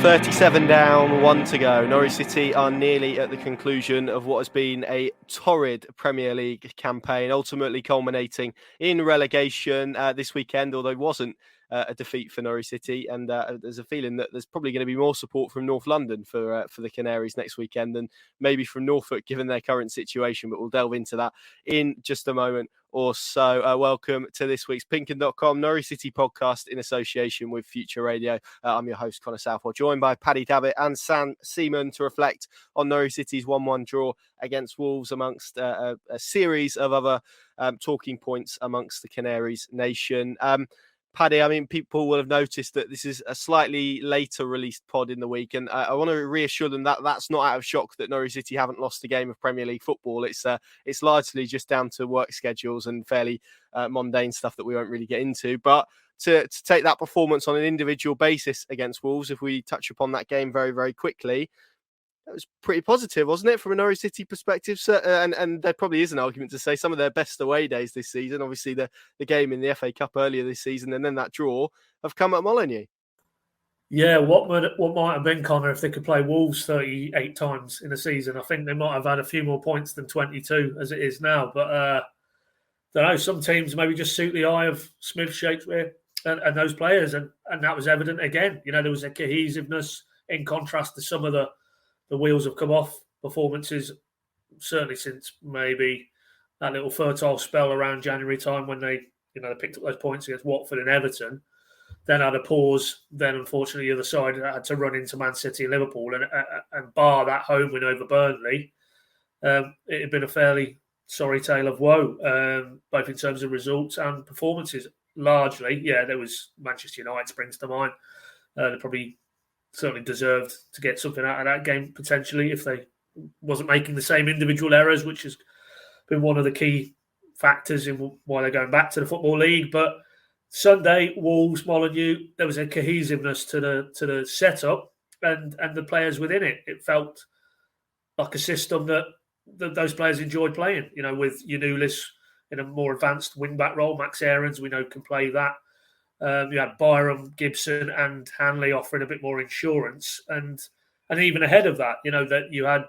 37 down, 1 to go. Norwich City are nearly at the conclusion of what has been a torrid Premier League campaign, ultimately culminating in relegation this weekend, although it wasn't a defeat for Norwich City. And there's a feeling that there's probably going to be more support from North London for the Canaries next weekend than maybe from Norfolk, given their current situation. But we'll delve into that in just a moment or so. Welcome to this week's PinkUn Norwich City Podcast in association with Future Radio. I'm your host, Connor Southwell, joined by Paddy, Davitt and Seaman to reflect on Norwich City's 1-1 draw against Wolves, amongst a series of other talking points amongst the Canaries nation. Paddy, I mean, people will have noticed that this is a slightly later released pod in the week, and I want to reassure them that that's not out of shock that Norwich City haven't lost a game of Premier League football. It's largely just down to work schedules and fairly mundane stuff that we won't really get into. But to take that performance on an individual basis against Wolves, if we touch upon that game very, very quickly, that was pretty positive, wasn't it, from a Norwich City perspective? And there probably is an argument to say some of their best away days this season, obviously the game in the FA Cup earlier this season and then that draw, have come at Molineux. Yeah, what might have been, Connor, if they could play Wolves 38 times in a season? I think they might have had a few more points than 22 as it is now. But I don't know, some teams maybe just suit the eye of Smith, Shakespeare and those players. And that was evident again. You know, there was a cohesiveness in contrast to some of the wheels have come off performances, certainly since maybe that little fertile spell around January time when they picked up those points against Watford and Everton. Then had a pause. Then, unfortunately, the other side had to run into Man City and Liverpool. And bar that home win over Burnley, it had been a fairly sorry tale of woe, both in terms of results and performances. Largely, yeah, there was Manchester United springs to mind. They probably certainly deserved to get something out of that game, potentially, if they wasn't making the same individual errors, which has been one of the key factors in why they're going back to the Football League. But Sunday, Wolves, Molineux, there was a cohesiveness to the setup and the players within it. It felt like a system that those players enjoyed playing, with Yanulis in a more advanced wing-back role. Max Aarons, we know, can play that. You had Byram, Gibson and Hanley offering a bit more insurance. And even ahead of that, that you had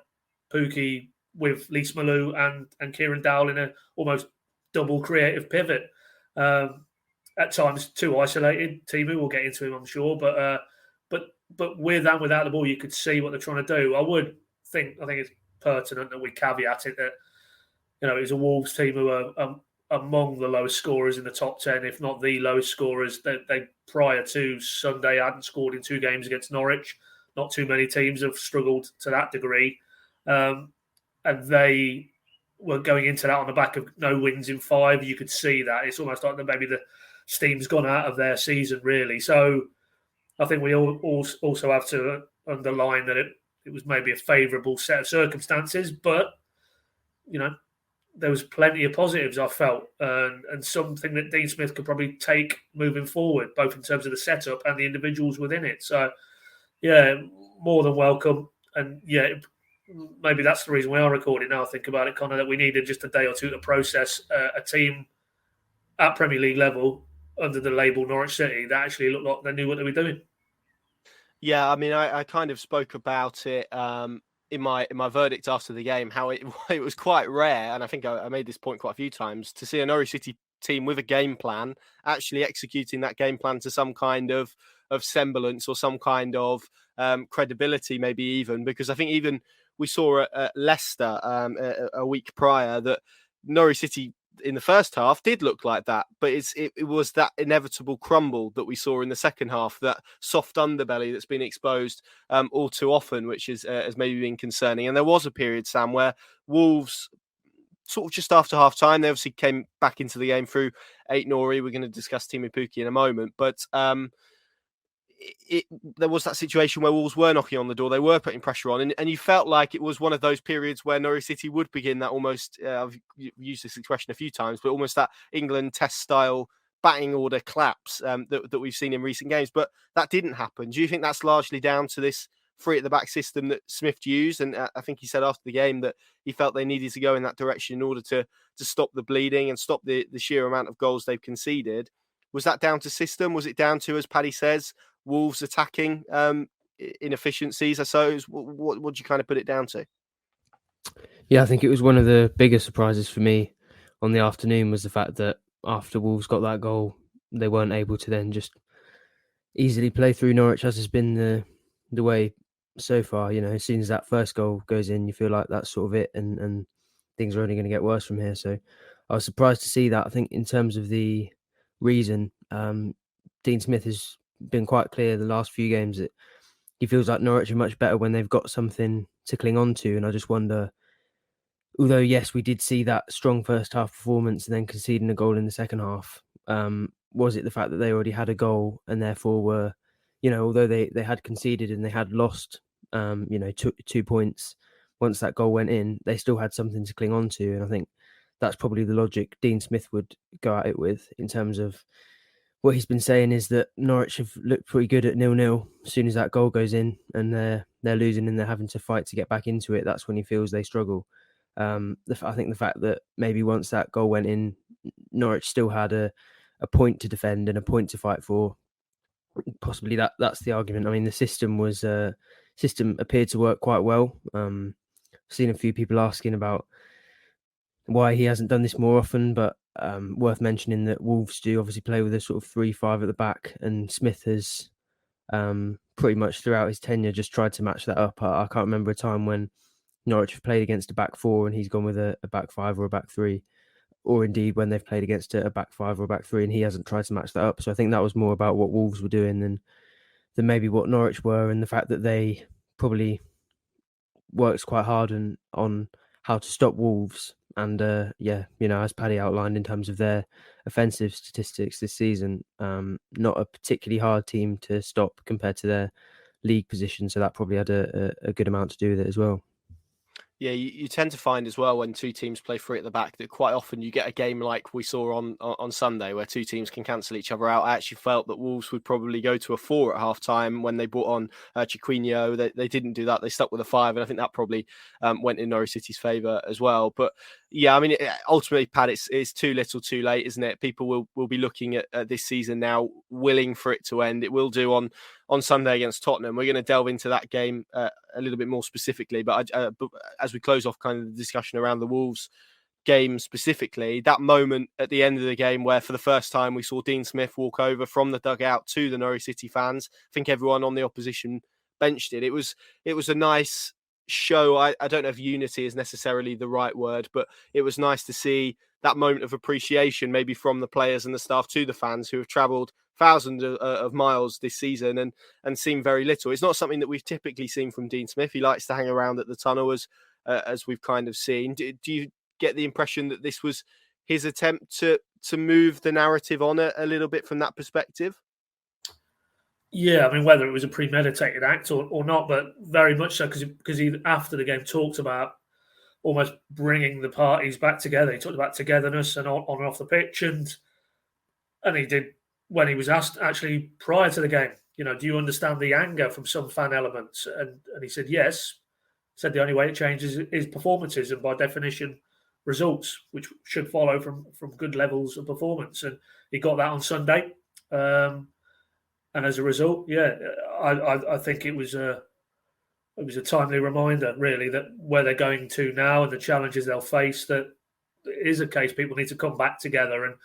Pukki with Lise Malou and Kieran Dowell in a almost double creative pivot. At times too isolated. Teemu, we'll get into him, I'm sure. But with and without the ball, you could see what they're trying to do. I think it's pertinent that we caveat it that, it was a Wolves team who are among the lowest scorers in the top 10, if not the lowest scorers. They prior to Sunday hadn't scored in 2 games against Norwich. Not too many teams have struggled to that degree. And they were going into that on the back of no wins in 5. You could see that. It's almost like maybe the steam's gone out of their season, really. So I think we also have to underline that it was maybe a favourable set of circumstances, but, there was plenty of positives, I felt, and something that Dean Smith could probably take moving forward, both in terms of the setup and the individuals within it. So, yeah, more than welcome. And, yeah, maybe that's the reason we are recording now. I think about it, Connor, that we needed just a day or two to process a team at Premier League level under the label Norwich City that actually looked like they knew what they were doing. Yeah, I mean, I kind of spoke about it in my verdict after the game, how it was quite rare, and I think I made this point quite a few times, to see a Norwich City team with a game plan actually executing that game plan to some kind of semblance or some kind of credibility, maybe even, because I think even we saw at Leicester a week prior that Norwich City in the first half did look like that, but it was that inevitable crumble that we saw in the second half, that soft underbelly that's been exposed all too often, which has maybe been concerning. And there was a period, Sam, where Wolves, sort of just after half time, they obviously came back into the game through 8-0. We're going to discuss Teemu Pukki in a moment, but there was that situation where Wolves were knocking on the door, they were putting pressure on, and you felt like it was one of those periods where Norwich City would begin that almost, I've used this expression a few times, but almost that England test style batting order collapse that we've seen in recent games. But that didn't happen. Do you think that's largely down to this 3 at the back system that Smith used? And I think he said after the game that he felt they needed to go in that direction in order to stop the bleeding and stop the sheer amount of goals they've conceded. Was that down to system? Was it down to, as Paddy says, Wolves attacking inefficiencies, I suppose. What do you kind of put it down to? Yeah, I think it was one of the biggest surprises for me on the afternoon was the fact that after Wolves got that goal, they weren't able to then just easily play through Norwich, as has been the way so far. As soon as that first goal goes in, you feel like that's sort of it, and things are only going to get worse from here. So I was surprised to see that. I think in terms of the reason, Dean Smith has been quite clear the last few games that he feels like Norwich are much better when they've got something to cling on to. And I just wonder, although, yes, we did see that strong first half performance and then conceding a goal in the second half, was it the fact that they already had a goal and therefore were, although they had conceded and they had lost, 2 points once that goal went in, they still had something to cling on to. And I think that's probably the logic Dean Smith would go at it with, in terms of what he's been saying is that Norwich have looked pretty good at 0-0 as soon as that goal goes in and they're losing and they're having to fight to get back into it. That's when he feels they struggle. I think the fact that maybe once that goal went in, Norwich still had a point to defend and a point to fight for. Possibly that's the argument. I mean, the system appeared to work quite well. I've seen a few people asking about why he hasn't done this more often, but worth mentioning that Wolves do obviously play with a sort of 3-5 at the back, and Smith has pretty much throughout his tenure just tried to match that up. I can't remember a time when Norwich have played against a back four and he's gone with a back five or a back three, or indeed when they've played against a back five or a back three and he hasn't tried to match that up. So I think that was more about what Wolves were doing than maybe what Norwich were, and the fact that they probably works quite hard on how to stop Wolves. And as Paddy outlined in terms of their offensive statistics this season, not a particularly hard team to stop compared to their league position. So that probably had a good amount to do with it as well. Yeah, you tend to find as well when two teams play free at the back that quite often you get a game like we saw on Sunday where two teams can cancel each other out. I actually felt that Wolves would probably go to a 4 at half time when they brought on Chiquinho. They didn't do that. They stuck with a 5, and I think that probably went in Norwich City's favour as well. But yeah, I mean, ultimately, Pat, it's too little too late, isn't it? People will be looking at this season now, willing for it to end. It will do on Sunday against Tottenham. We're going to delve into that game a little bit more specifically. But as we close off kind of the discussion around the Wolves game specifically, that moment at the end of the game where for the first time we saw Dean Smith walk over from the dugout to the Norwich City fans. I think everyone on the opposition bench did. It was a nice show. I don't know if unity is necessarily the right word, but it was nice to see that moment of appreciation, maybe from the players and the staff to the fans who have travelled thousands of miles this season and seen very little. It's not something that we've typically seen from Dean Smith. He likes to hang around at the tunnel as we've kind of seen. Do you get the impression that this was his attempt to move the narrative on a little bit from that perspective? Yeah, I mean, whether it was a premeditated act or not, but very much so, because he, after the game, talked about almost bringing the parties back together. He talked about togetherness and on and off the pitch, and he did when he was asked actually prior to the game, do you understand the anger from some fan elements? And he said yes. Said the only way it changes is performances, and by definition, results, which should follow from good levels of performance. And he got that on Sunday. And as a result, I think it was a timely reminder, really, that where they're going to now and the challenges they'll face, that it is a case people need to come back together, and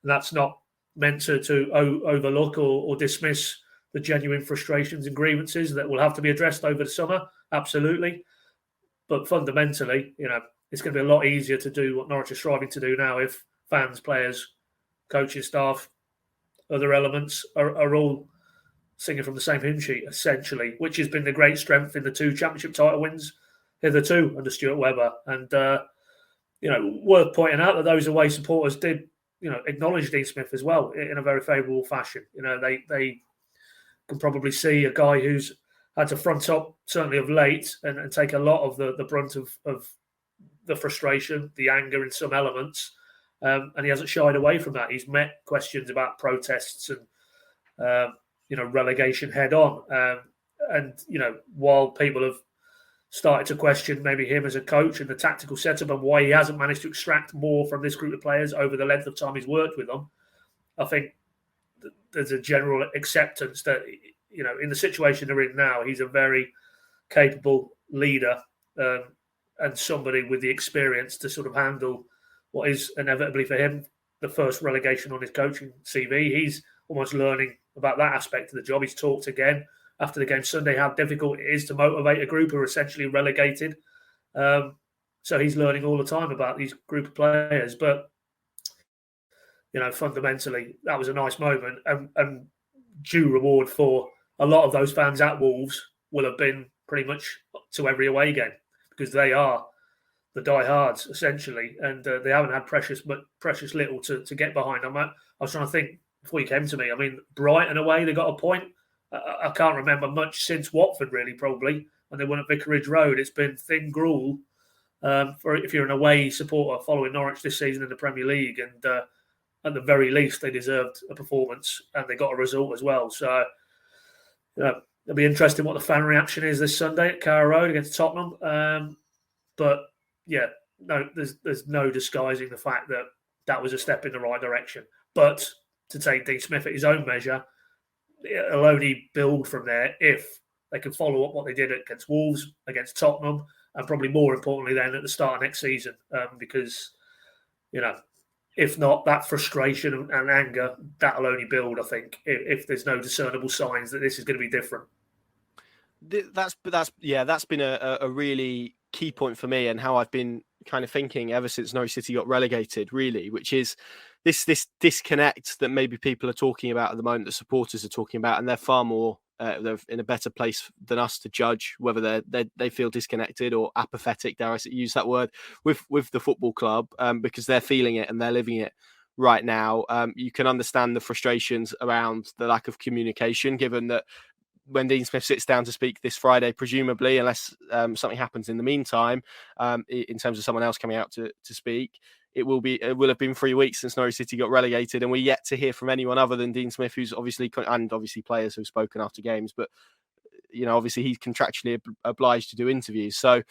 that's not meant to overlook or dismiss the genuine frustrations and grievances that will have to be addressed over the summer. Absolutely, but fundamentally, it's going to be a lot easier to do what Norwich are striving to do now if fans, players, coaching staff, other elements are all singing from the same hymn sheet, essentially, which has been the great strength in the 2 championship title wins hitherto under Stuart Webber. And, worth pointing out that those away supporters did, acknowledge Dean Smith as well in a very favourable fashion. They can probably see a guy who's had to front up, certainly of late, and take a lot of the brunt of the frustration, the anger in some elements. And he hasn't shied away from that. He's met questions about protests and, relegation head on. And while people have started to question maybe him as a coach and the tactical setup and why he hasn't managed to extract more from this group of players over the length of time he's worked with them, I think there's a general acceptance that in the situation they're in now, he's a very capable leader and somebody with the experience to sort of handle what is inevitably for him the first relegation on his coaching CV. He's almost learning about that aspect of the job. He's talked again after the game Sunday how difficult it is to motivate a group who are essentially relegated. So he's learning all the time about these group of players. But, fundamentally, that was a nice moment and due reward for a lot of those fans at Wolves will have been pretty much to every away game because they are the diehards, essentially, and they haven't had precious little to get behind. I was trying to think before you came to me. I mean, Brighton away, they got a point. I can't remember much since Watford, really, probably, when they won at Vicarage Road. It's been thin gruel for if you're an away supporter following Norwich this season in the Premier League. And at the very least, they deserved a performance and they got a result as well. So, it'll be interesting what the fan reaction is this Sunday at Carrow Road against Tottenham. But yeah, no, there's no disguising the fact that that was a step in the right direction. But to take Dean Smith at his own measure, it'll only build from there if they can follow up what they did against Wolves, against Tottenham, and probably more importantly then at the start of next season. Because, if not, that frustration and anger, that'll only build, I think, if there's no discernible signs that this is going to be different. That's been a really key point for me and how I've been kind of thinking ever since Norwich City got relegated, really, which is this disconnect that maybe people are talking about at the moment, the supporters are talking about, and they're far more they're in a better place than us to judge whether they feel disconnected or apathetic, dare I use that word, with the football club, because they're feeling it and they're living it right now. You can understand the frustrations around the lack of communication, given that when Dean Smith sits down to speak this Friday, presumably, unless something happens in the meantime, in terms of someone else coming out to speak, it will have been 3 weeks since Norwich City got relegated, and we're yet to hear from anyone other than Dean Smith, who's obviously players who've spoken after games, but obviously he's contractually obliged to do interviews. So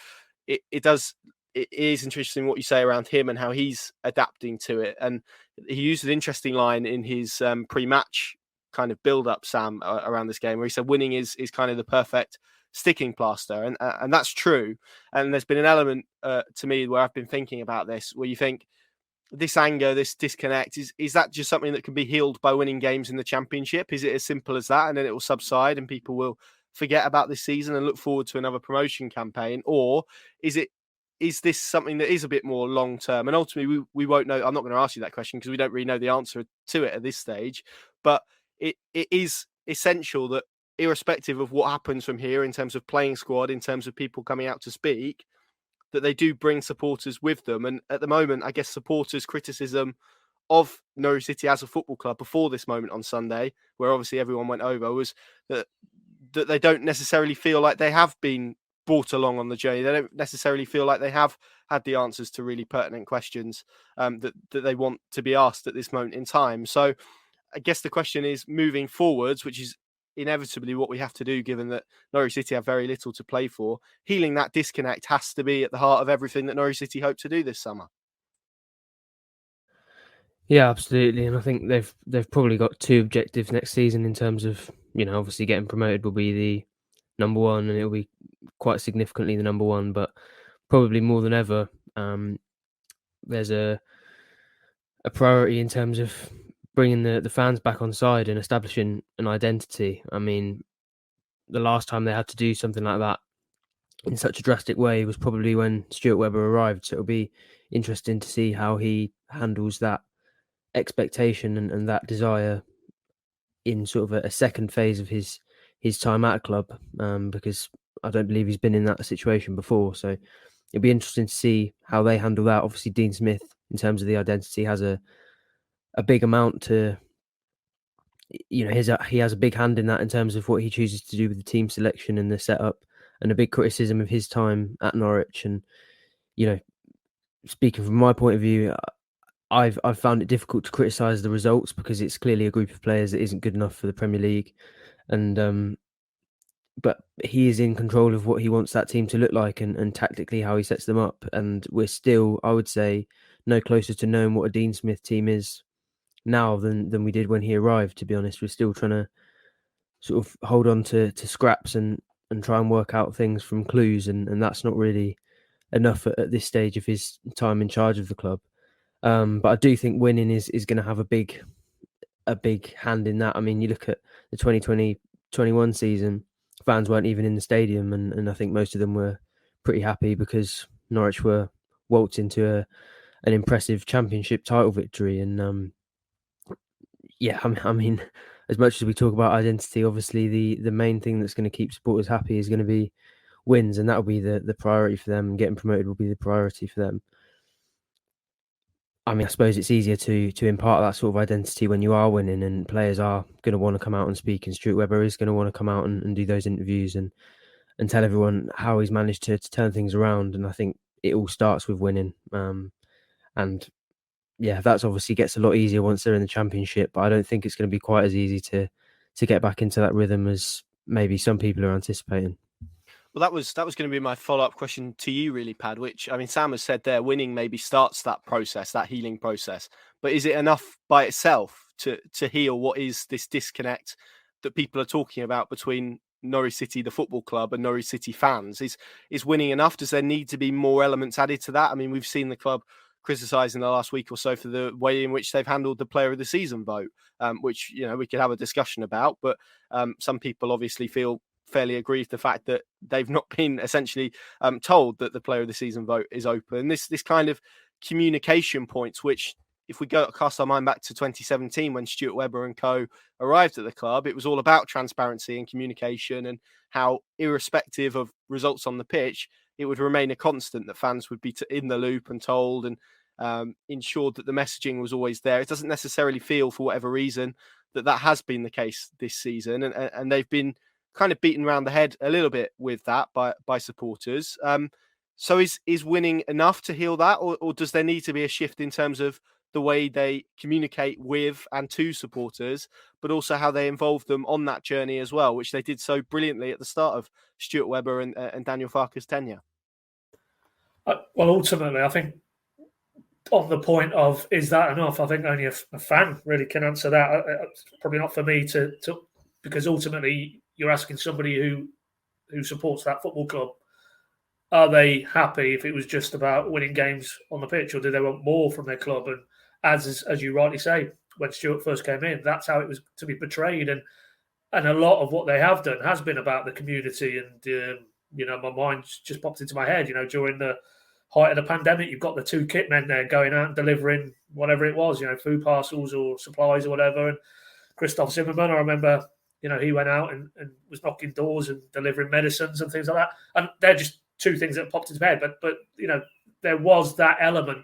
it is interesting what you say around him and how he's adapting to it. And he used an interesting line in his pre-match kind of build-up, Sam, around this game, where he said winning is kind of the perfect sticking plaster, and that's true. And there's been an element to me where I've been thinking about this, where you think this anger, this disconnect, is that just something that can be healed by winning games in the Championship? Is it as simple as that, and then it will subside and people will forget about this season and look forward to another promotion campaign? Or is this something that is a bit more long term? And ultimately, we won't know. I'm not going to ask you that question because we don't really know the answer to it at this stage. But it is essential that, irrespective of what happens from here in terms of playing squad, in terms of people coming out to speak, that they do bring supporters with them. And at the moment, I guess supporters' criticism of Norwich City as a football club before this moment on Sunday, where obviously everyone went over, was that they don't necessarily feel like they have been brought along on the journey. They don't necessarily feel like they have had the answers to really pertinent questions that they want to be asked at this moment in time. So I guess the question is, moving forwards, which is inevitably what we have to do, given that Norwich City have very little to play for, healing that disconnect has to be at the heart of everything that Norwich City hope to do this summer. Yeah, absolutely. And I think they've probably got two objectives next season in terms of, obviously getting promoted will be the number one, and it'll be quite significantly the number one, but probably more than ever, there's a priority in terms of bringing the fans back on side and establishing an identity. I mean, the last time they had to do something like that in such a drastic way was probably when Stuart Webber arrived. So it'll be interesting to see how he handles that expectation and that desire in sort of a second phase of his time at a club, because I don't believe he's been in that situation before. So it'll be interesting to see how they handle that. Obviously, Dean Smith, in terms of the identity, has a big amount to, he has a big hand in that in terms of what he chooses to do with the team selection and the setup, and a big criticism of his time at Norwich. And, speaking from my point of view, I've found it difficult to criticise the results because it's clearly a group of players that isn't good enough for the Premier League. And but he is in control of what he wants that team to look like and tactically how he sets them up. And we're still, I would say, no closer to knowing what a Dean Smith team is now than we did when he arrived, to be honest. We're still trying to sort of hold on to scraps and try and work out things from clues, and that's not really enough at this stage of his time in charge of the club. But I do think winning is going to have a big hand in that. I mean, you look at the 2020-21 season, fans weren't even in the stadium, and I think most of them were pretty happy because Norwich were waltzed into an impressive championship title victory. And I mean, as much as we talk about identity, obviously the main thing that's going to keep supporters happy is going to be wins, and that'll be the priority for them. Getting promoted will be the priority for them. I mean, I suppose it's easier to impart that sort of identity when you are winning, and players are going to want to come out and speak, and Stuart Webber is going to want to come out and do those interviews and tell everyone how he's managed to turn things around. And I think it all starts with winning. And yeah, that's obviously gets a lot easier once they're in the Championship, but I don't think it's going to be quite as easy to get back into that rhythm as maybe some people are anticipating. Well, that was going to be my follow-up question to you, really, Pad, which, I mean, Sam has said there, winning maybe starts that process, that healing process. But is it enough by itself to heal what is this disconnect that people are talking about between Norwich City, the football club, and Norwich City fans? Is winning enough? Does there need to be more elements added to that? I mean, we've seen the club criticised in the last week or so for the way in which they've handled the Player of the Season vote, which, we could have a discussion about. But some people obviously feel fairly aggrieved the fact that they've not been essentially told that the Player of the Season vote is open. This kind of communication points, which if we cast our mind back to 2017 when Stuart Webber and co arrived at the club, it was all about transparency and communication, and how irrespective of results on the pitch, it would remain a constant that fans would be in the loop and told, and ensured that the messaging was always there. It doesn't necessarily feel, for whatever reason, that has been the case this season, and they've been kind of beaten around the head a little bit with that by supporters. So is winning enough to heal that, or does there need to be a shift in terms of the way they communicate with and to supporters, but also how they involve them on that journey as well, which they did so brilliantly at the start of Stuart Webber and Daniel Farke's tenure? Well, ultimately, I think on the point of, is that enough? I think only a fan really can answer that. It's probably not for me to because ultimately you're asking somebody who supports that football club, are they happy if it was just about winning games on the pitch, or do they want more from their club? And as you rightly say, when Stuart first came in, that's how it was to be portrayed. And a lot of what they have done has been about the community. And, my mind's just popped into my head, during the height of the pandemic, you've got the two kit men there going out and delivering whatever it was, food parcels or supplies or whatever. And Christoph Zimmerman, I remember, he went out and was knocking doors and delivering medicines and things like that. And they're just two things that popped into my head. But there was that element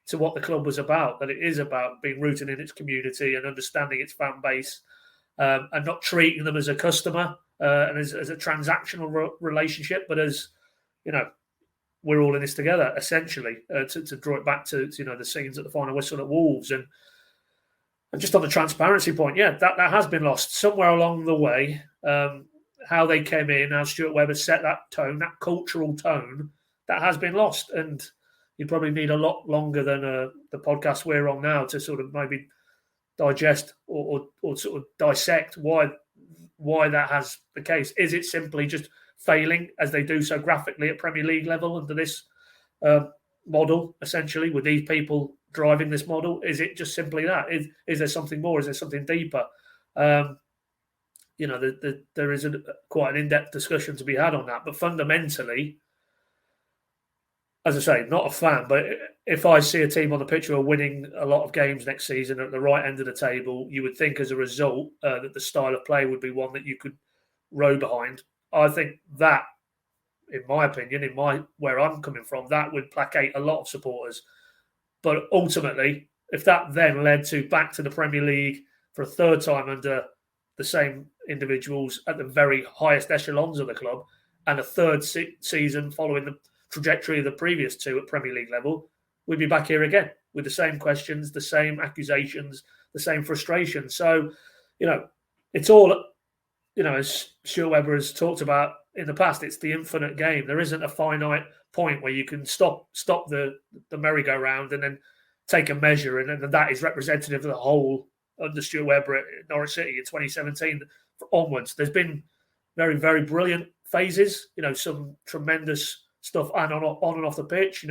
to what the club was about, that it is about being rooted in its community and understanding its fan base, and not treating them as a customer and as a transactional relationship, but as, we're all in this together, essentially, to draw it back to the scenes at the final whistle at Wolves. And just on the transparency point, that has been lost somewhere along the way. How they came in, how Stuart Webber set that tone, that cultural tone, that has been lost. And you probably need a lot longer than the podcast we're on now to sort of maybe digest or sort of dissect why that has the case. Is it simply just failing, as they do so graphically at Premier League level under this model, essentially, with these people driving this model? Is it just simply that? Is there something more? Is there something deeper? There is quite an in-depth discussion to be had on that. But fundamentally, as I say, not a fan, but if I see a team on the pitch who are winning a lot of games next season at the right end of the table, you would think as a result that the style of play would be one that you could row behind. I think that, in my opinion, where I'm coming from, that would placate a lot of supporters. But ultimately, if that then led to back to the Premier League for a third time under the same individuals at the very highest echelons of the club, and a third season following the trajectory of the previous two at Premier League level, we'd be back here again with the same questions, the same accusations, the same frustration. So, it's all, as Stuart Webber has talked about in the past, it's the infinite game. There isn't a finite point where you can stop the merry-go-round and then take a measure, and then that is representative of the whole under Stuart Webber at Norwich City in 2017 onwards. There's been very, very brilliant phases, some tremendous stuff on and off the pitch.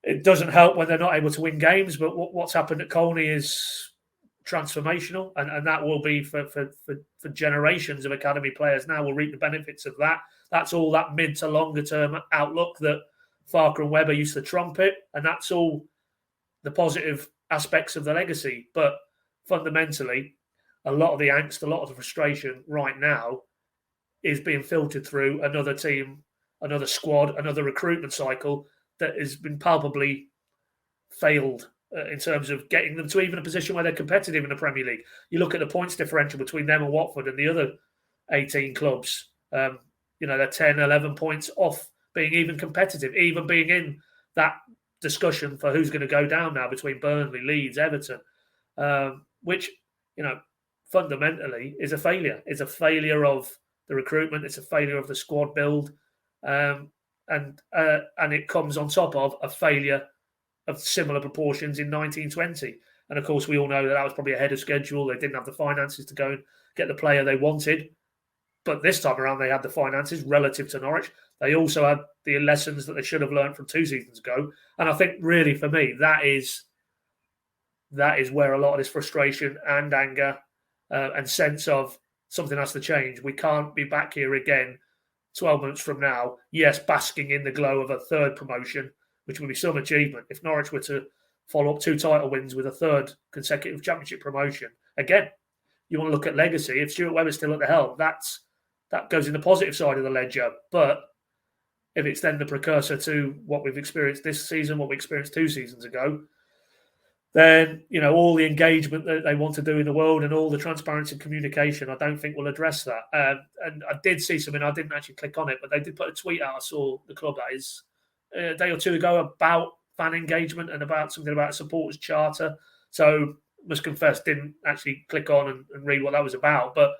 It doesn't help when they're not able to win games, but what's happened at Colney is transformational, and that will be for generations of academy players. Now we'll reap the benefits of that. That's all that mid to longer term outlook that Farker and Webber used to trumpet, and that's all the positive aspects of the legacy. But fundamentally, a lot of the angst, a lot of the frustration right now is being filtered through another team, another squad, another recruitment cycle that has been palpably failed in terms of getting them to even a position where they're competitive in the Premier League. You look at the points differential between them and Watford and the other 18 clubs, they're 10, 11 points off being even competitive, even being in that discussion for who's going to go down now between Burnley, Leeds, Everton, which, fundamentally is a failure. It's a failure of the recruitment. It's a failure of the squad build. And it comes on top of a failure of similar proportions in 1920. And of course, we all know that was probably ahead of schedule. They didn't have the finances to go and get the player they wanted. But this time around, they had the finances relative to Norwich. They also had the lessons that they should have learned from 2 seasons ago. And I think really for me, that is where a lot of this frustration and anger and sense of something has to change. We can't be back here again 12 months from now, yes, basking in the glow of a third promotion, which would be some achievement. If Norwich were to follow up 2 title wins with a third consecutive championship promotion, again, you want to look at legacy. If Stuart Webber's still at the helm, that goes in the positive side of the ledger. But if it's then the precursor to what we've experienced this season, what we experienced 2 seasons ago, then, all the engagement that they want to do in the world and all the transparency and communication, I don't think will address that. And I did see something, I didn't actually click on it, but they did put a tweet out. I saw the club, that is, a day or 2 ago about fan engagement and about something about a supporters charter. So, must confess, didn't actually click on and read what that was about. But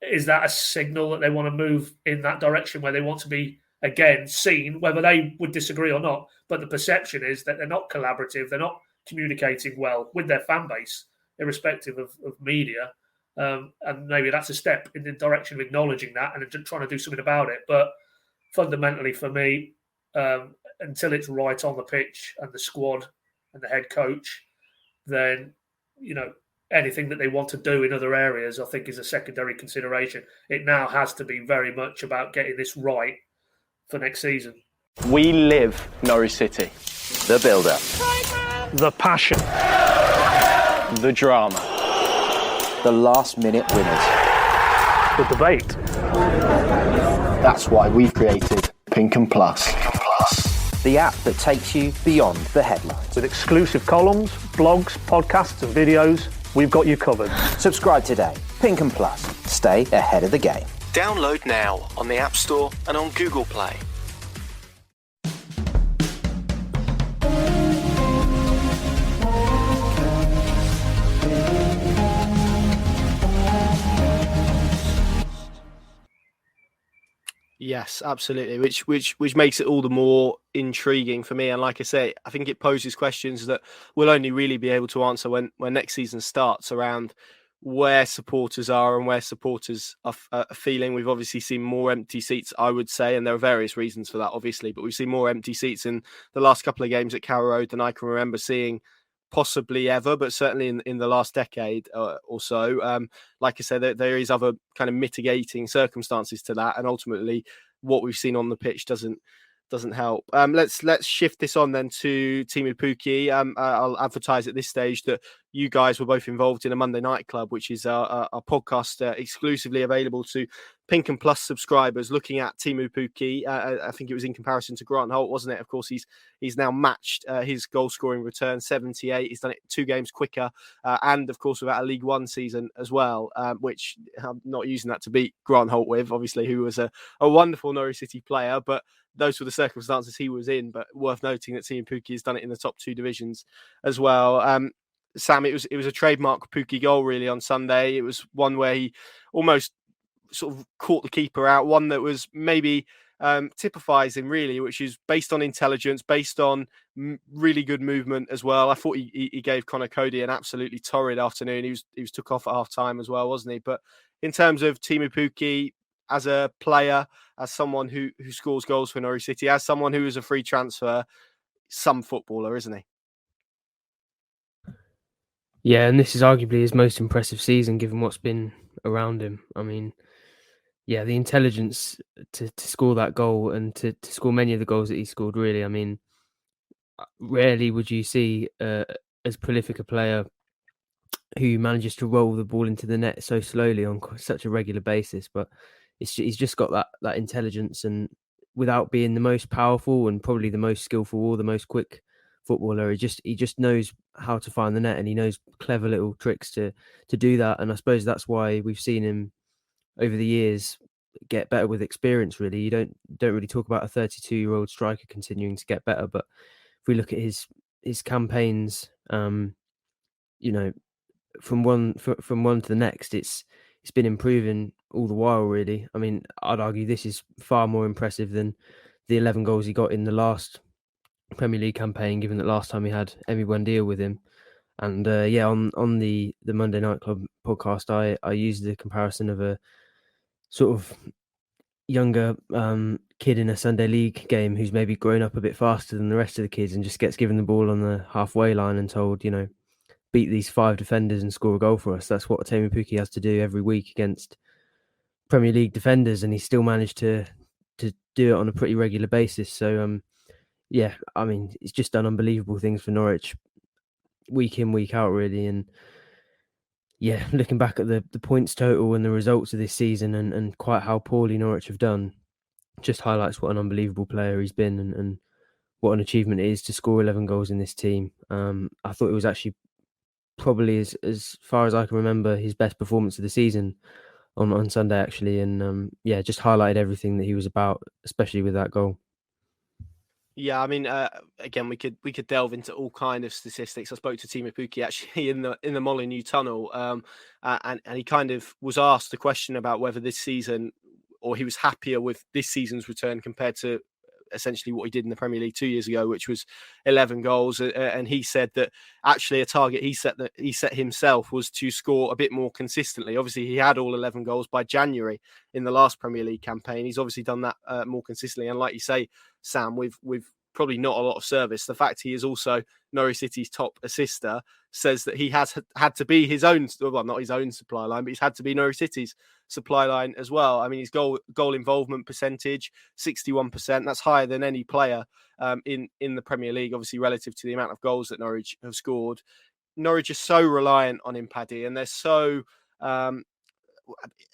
is that a signal that they want to move in that direction where they want to be, again, seen, whether they would disagree or not? But the perception is that they're not collaborative, they're not communicating well with their fan base, irrespective of media. And maybe that's a step in the direction of acknowledging that and trying to do something about it. But fundamentally, for me, until it's right on the pitch and the squad and the head coach, then, anything that they want to do in other areas, I think, is a secondary consideration. It now has to be very much about getting this right for next season. We live Norwich City. The build-up. The passion. The drama. The last-minute winners. The debate. That's why we've created PinkUn Plus. The app that takes you beyond the headlines. With exclusive columns, blogs, podcasts and videos, we've got you covered. Subscribe today. PinkUn Plus. Stay ahead of the game. Download now on the App Store and on Google Play. Yes, absolutely. Which makes it all the more intriguing for me. And like I say, I think it poses questions that we'll only really be able to answer when next season starts, around where supporters are and where supporters are feeling. We've obviously seen more empty seats, I would say, and there are various reasons for that, obviously. But we've seen more empty seats in the last couple of games at Carrow Road than I can remember seeing possibly ever, but certainly in the last decade or so. Like I said, there is other kind of mitigating circumstances to that, and ultimately what we've seen on the pitch doesn't help. Let's shift this on then to Teemu Pukki. I'll advertise at this stage that you guys were both involved in a Monday Night Club, which is our podcast exclusively available to PinkUn Plus subscribers, looking at Teemu Pukki. I think it was in comparison to Grant Holt, wasn't it? Of course, he's now matched his goal scoring return, 78. He's done it 2 games quicker, and of course without a League One season as well, which I'm not using that to beat Grant Holt with, obviously, who was a wonderful Norwich City player, but those were the circumstances he was in. But worth noting that Teemu Pukki has done it in the top 2 divisions as well. Sam, it was a trademark Pukki goal really on Sunday. It was one where he almost sort of caught the keeper out, one that was maybe typifies him really, which is based on intelligence, based on really good movement as well. I thought he gave Connor Cody an absolutely torrid afternoon. He was took off at half time as well, wasn't he? But in terms of Teemu Pukki as a player, as someone who scores goals for Norwich City, as someone who is a free transfer, some footballer, isn't he? Yeah, and this is arguably his most impressive season given what's been around him. I mean, yeah, the intelligence to score that goal and to score many of the goals that he scored, really. I mean, rarely would you see as prolific a player who manages to roll the ball into the net so slowly on such a regular basis. But he's just got that intelligence, and without being the most powerful and probably the most skillful or the most quick footballer, he just knows how to find the net, and he knows clever little tricks to do that. And I suppose that's why we've seen him over the years get better with experience. Really, you don't really talk about a 32-year-old striker continuing to get better, but if we look at his campaigns, you know, from one to the next, it's been improving all the while. Really, I mean, I'd argue this is far more impressive than the 11 goals he got in the last Premier League campaign, given that last time he had Emi Buendia with him. And on the Monday Night Club podcast, I used the comparison of a sort of younger kid in a Sunday League game who's maybe grown up a bit faster than the rest of the kids and just gets given the ball on the halfway line and told, beat these 5 defenders and score a goal for us. That's what Teemu Pukki has to do every week against Premier League defenders, and he still managed to do it on a pretty regular basis. So yeah, I mean, it's just done unbelievable things for Norwich week in, week out, really. And yeah, looking back at the points total and the results of this season and quite how poorly Norwich have done, just highlights what an unbelievable player he's been and what an achievement it is to score 11 goals in this team. I thought it was actually probably, as far as I can remember, his best performance of the season on Sunday, actually. And just highlighted everything that he was about, especially with that goal. Yeah, I mean, again, we could delve into all kind of statistics. I spoke to Teemu Pukki actually in the Molineux tunnel, and he kind of was asked the question about whether this season, or he was happier with this season's return compared to essentially what he did in the Premier League 2 years ago, which was 11 goals. And he said that actually a target he set himself was to score a bit more consistently. Obviously, he had all 11 goals by January in the last Premier League campaign. He's obviously done that more consistently. And like you say, Sam, with probably not a lot of service, the fact he is also Norwich City's top assister says that he has had to be his own, well, not his own supply line, but he's had to be Norwich City's supply line as well. I mean, his goal involvement percentage, 61%. That's higher than any player in the Premier League, obviously relative to the amount of goals that Norwich have scored. Norwich are so reliant on him, Paddy, and they're so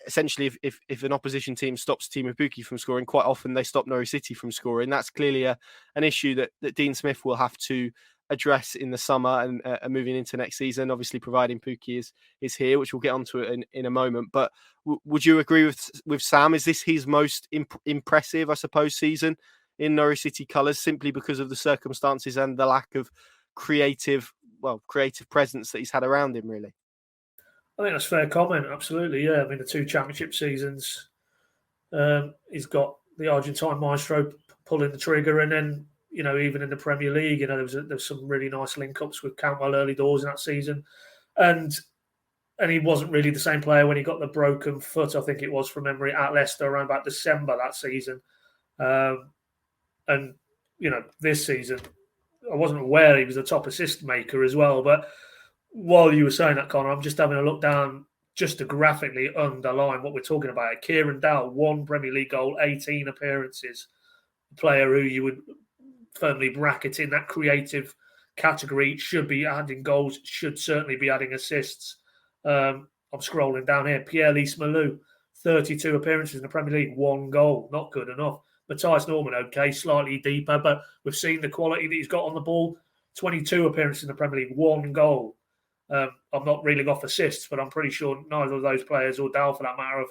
essentially, if an opposition team stops Teemu Pukki from scoring, quite often they stop Norwich City from scoring. That's clearly an issue that Dean Smith will have to address in the summer and moving into next season, obviously providing Pukki is here, which we'll get onto it in a moment. But would you agree with Sam? Is this his most impressive, I suppose, season in Norwich City colours, simply because of the circumstances and the lack of creative presence that he's had around him, really? I think that's a fair comment, absolutely, yeah. I mean, the 2 championship seasons, he's got the Argentine maestro pulling the trigger, and then, even in the Premier League, there was some really nice link-ups with Cantwell early doors in that season. And he wasn't really the same player when he got the broken foot, I think it was, from memory, at Leicester around about December that season. And, this season, I wasn't aware he was the top assist maker as well, but while you were saying that, Connor, I'm just having a look down just to graphically underline what we're talking about. Kieran Dowell, 1 Premier League goal, 18 appearances. A player who you would firmly bracket in that creative category, should be adding goals, should certainly be adding assists. I'm scrolling down here. Pierre-Lise Malou, 32 appearances in the Premier League, 1 goal. Not good enough. Matthias Norman, okay, slightly deeper, but we've seen the quality that he's got on the ball. 22 appearances in the Premier League, 1 goal. I'm not reeling off assists, but I'm pretty sure neither of those players, or Dowell for that matter, have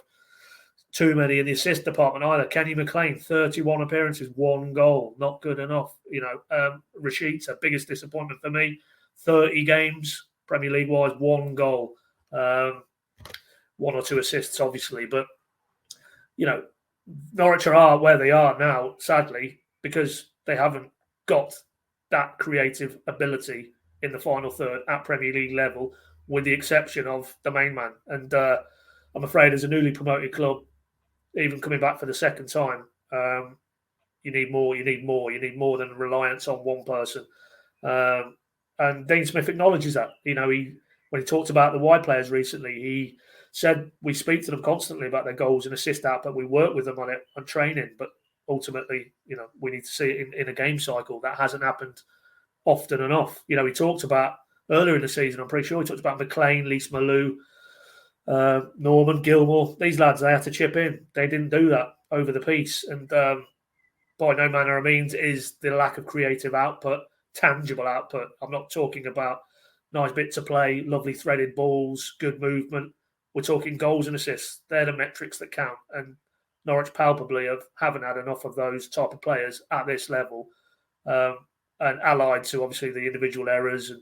too many in the assist department either. Kenny McLean, 31 appearances, 1 goal. Not good enough. Rashica, biggest disappointment for me. 30 games, Premier League-wise, 1 goal. 1 or 2 assists, obviously. But, Norwich are where they are now, sadly, because they haven't got that creative ability in the final third at Premier League level, with the exception of the main man. And I'm afraid as a newly promoted club, even coming back for the second time, you need more. You need more than reliance on one person. And Dean Smith acknowledges that. When he talked about the wide players recently, he said we speak to them constantly about their goals and assist output. We work with them on it on training, but ultimately, we need to see it in a game cycle. That hasn't happened often enough. He talked about earlier in the season, I'm pretty sure he talked about McLean, Lees Malou, Norman, Gilmore. These lads, they had to chip in. They didn't do that over the piece. And by no manner of means is the lack of creative output, tangible output. I'm not talking about nice bits of play, lovely threaded balls, good movement. We're talking goals and assists. They're the metrics that count. And Norwich palpably haven't had enough of those type of players at this level. And allied to obviously the individual errors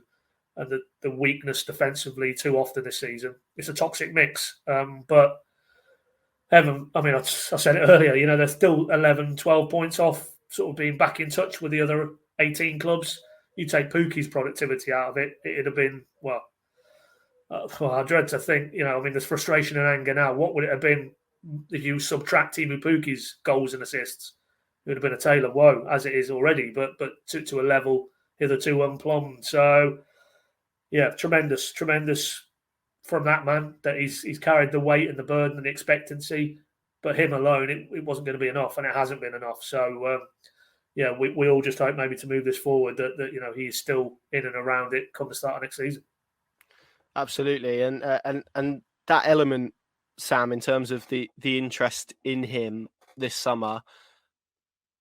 and the weakness defensively too often this season. It's a toxic mix. But Evan, I said it earlier, they're still 11, 12 points off sort of being back in touch with the other 18 clubs. You take Pukki's productivity out of it, it'd have been, I dread to think, there's frustration and anger now. What would it have been if you subtract Teemu Pukki's goals and assists? It would have been a tale of woe, as it is already, but to a level hitherto unplumbed. So, yeah, tremendous from that man that he's carried the weight and the burden and the expectancy, but him alone, it wasn't going to be enough, and it hasn't been enough. So, we all just hope maybe to move this forward that he's still in and around it come the start of next season. Absolutely, and that element, Sam, in terms of the interest in him this summer.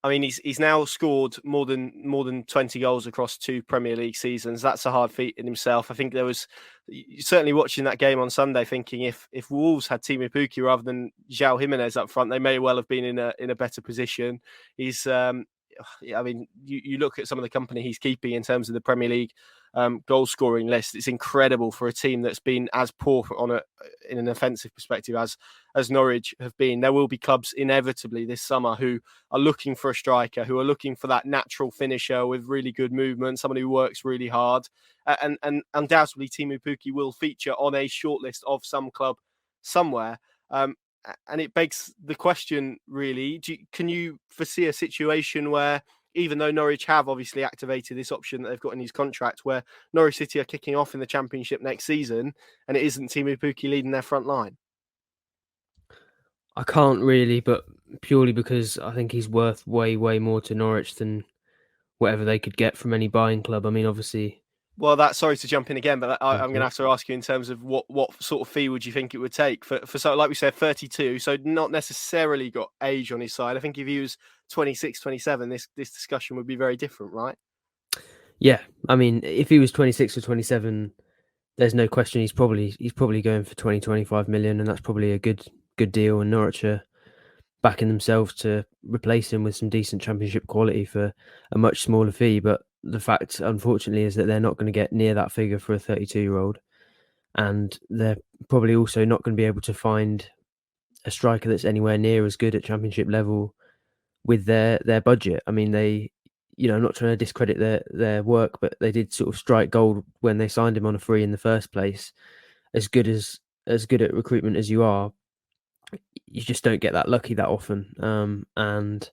I mean, he's now scored more than 20 goals across 2 Premier League seasons. That's a hard feat in himself. I think there was certainly watching that game on Sunday, thinking if Wolves had Teemu Pukki rather than João Jimenez up front, they may well have been in a better position. He's, you look at some of the company he's keeping in terms of the Premier League goal scoring list. It's incredible for a team that's been as poor in an offensive perspective as Norwich have been. There will be clubs inevitably this summer who are looking for a striker, who are looking for that natural finisher with really good movement, someone who works really hard. And undoubtedly, Teemu Pukki will feature on a shortlist of some club somewhere. And it begs the question, really, can you foresee a situation where, even though Norwich have obviously activated this option that they've got in his contract, where Norwich City are kicking off in the Championship next season and it isn't Teemu Pukki leading their front line? I can't really, but purely because I think he's worth way, way more to Norwich than whatever they could get from any buying club. I mean, obviously... Well, sorry to jump in again, but I'm going to have to ask you in terms of what sort of fee would you think it would take for so, like we said, 32, so not necessarily got age on his side. I think if he was 26, 27, this discussion would be very different, right? Yeah, I mean, if he was 26 or 27, there's no question he's probably going for 20, 25 million, and that's probably a good deal, and Norwich are backing themselves to replace him with some decent Championship quality for a much smaller fee. But the fact, unfortunately, is that they're not going to get near that figure for a 32-year-old. And they're probably also not going to be able to find a striker that's anywhere near as good at Championship level with their budget. I mean, they, I'm not trying to discredit their work, but they did sort of strike gold when they signed him on a free in the first place. As good at recruitment as you are, you just don't get that lucky that often. And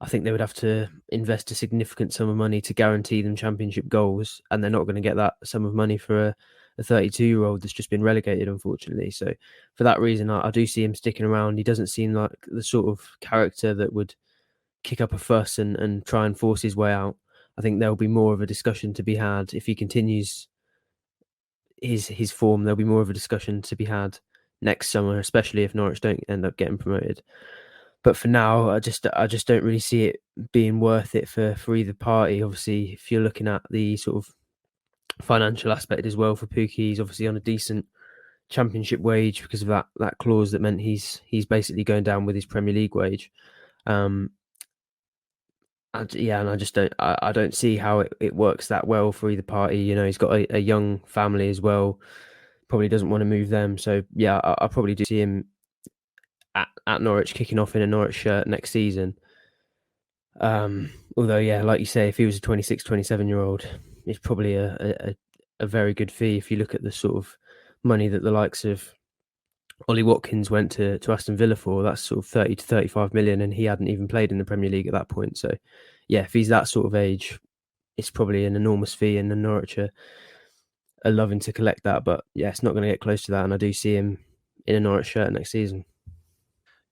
I think they would have to invest a significant sum of money to guarantee them Championship goals, and they're not going to get that sum of money for a 32-year-old that's just been relegated, unfortunately. So for that reason, I do see him sticking around. He doesn't seem like the sort of character that would kick up a fuss and try and force his way out. I think there'll be more of a discussion to be had if he continues his form. There'll be more of a discussion to be had next summer, especially if Norwich don't end up getting promoted. But for now, I just don't really see it being worth it for either party. Obviously, if you're looking at the sort of financial aspect as well for Pukki, he's obviously on a decent Championship wage because of that clause that meant he's basically going down with his Premier League wage. And I don't see how it works that well for either party. He's got a young family as well. Probably doesn't want to move them. So yeah, I probably do see him at Norwich kicking off in a Norwich shirt next season. Although, yeah, like you say, if he was a 26, 27-year-old, it's probably a very good fee if you look at the sort of money that the likes of Ollie Watkins went to Aston Villa for. That's sort of 30 to 35 million, and he hadn't even played in the Premier League at that point. So, yeah, if he's that sort of age, it's probably an enormous fee, and the Norwich are loving to collect that. But yeah, it's not going to get close to that, and I do see him in a Norwich shirt next season.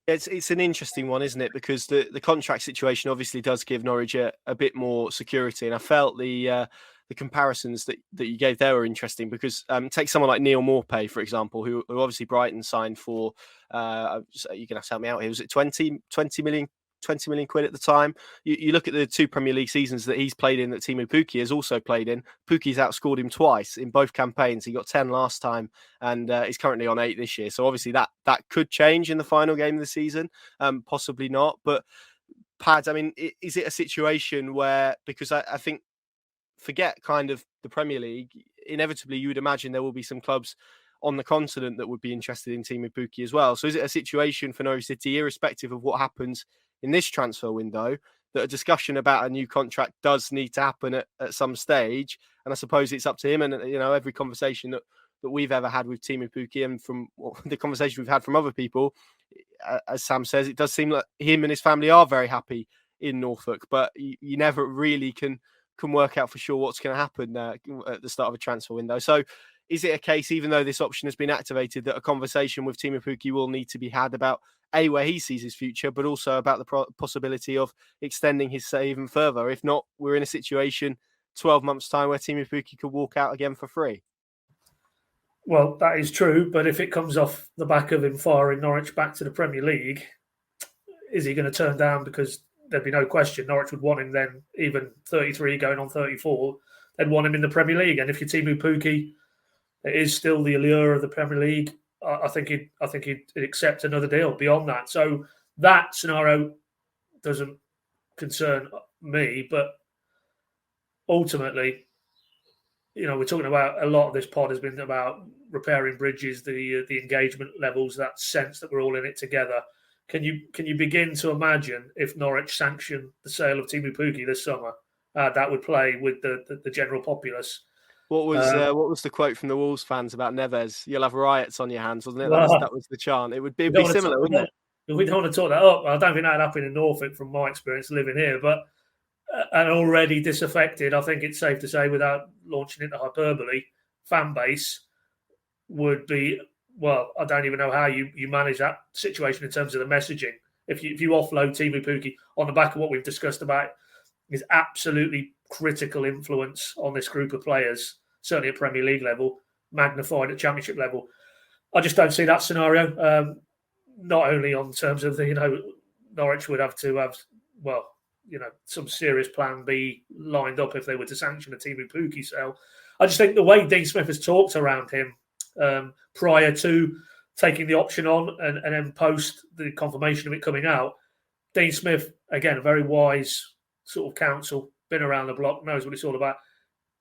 It's an interesting one, isn't it? Because the contract situation obviously does give Norwich a bit more security, and I felt the comparisons that you gave there were interesting because take someone like Neil Maupay, for example, who obviously Brighton signed for, you're going to have to help me out here, was it 20 million quid at the time? You look at the 2 Premier League seasons that he's played in, that Teemu Pukki has also played in. Pukki's outscored him twice in both campaigns. He got 10 last time and he's currently on 8 this year. So obviously that could change in the final game of the season, possibly not. But Pads, I mean, is it a situation where, because I think, forget kind of the Premier League, inevitably you would imagine there will be some clubs on the continent that would be interested in Teemu Pukki as well. So is it a situation for Norwich City, irrespective of what happens in this transfer window, that a discussion about a new contract does need to happen at some stage? And I suppose it's up to him. And, every conversation that we've ever had with Teemu Pukki, and from the conversation we've had from other people, as Sam says, it does seem like him and his family are very happy in Norfolk, but you never really can work out for sure what's going to happen at the start of a transfer window. So is it a case, even though this option has been activated, that a conversation with Teemu Pukki will need to be had about where he sees his future, but also about the possibility of extending his stay even further? If not, we're in a situation 12 months' time where Teemu Pukki could walk out again for free. Well, that is true, but if it comes off the back of him firing Norwich back to the Premier League, is he going to turn down? Because there'd be no question Norwich would want him then, even 33 going on 34, they'd want him in the Premier League. And if you're Teemu Pukki, it is still the allure of the Premier League. I think he'd accept another deal beyond that. So that scenario doesn't concern me, but ultimately, we're talking about, a lot of this pod has been about repairing bridges, the engagement levels, that sense that we're all in it together. Can you begin to imagine if Norwich sanctioned the sale of Teemu Pukki this summer? That would play with the general populace. What was the quote from the Wolves fans about Neves? You'll have riots on your hands, wasn't it? That was the chant. It would be similar, wouldn't it? We don't want to talk that up. I don't think that happened in Norfolk from my experience living here, but an already disaffected, I think it's safe to say, without launching into hyperbole, fan base would be, well, I don't even know how you manage that situation in terms of the messaging. If you offload Teemu Pukki on the back of what we've discussed about his absolutely critical influence on this group of players, certainly at Premier League level, magnified at Championship level, I just don't see that scenario. Not only on terms of Norwich would have to have, some serious plan B lined up if they were to sanction a Teemu Pukki sale. I just think the way Dean Smith has talked around him prior to taking the option on and then post the confirmation of it coming out, Dean Smith, again, a very wise sort of counsel, been around the block, knows what it's all about.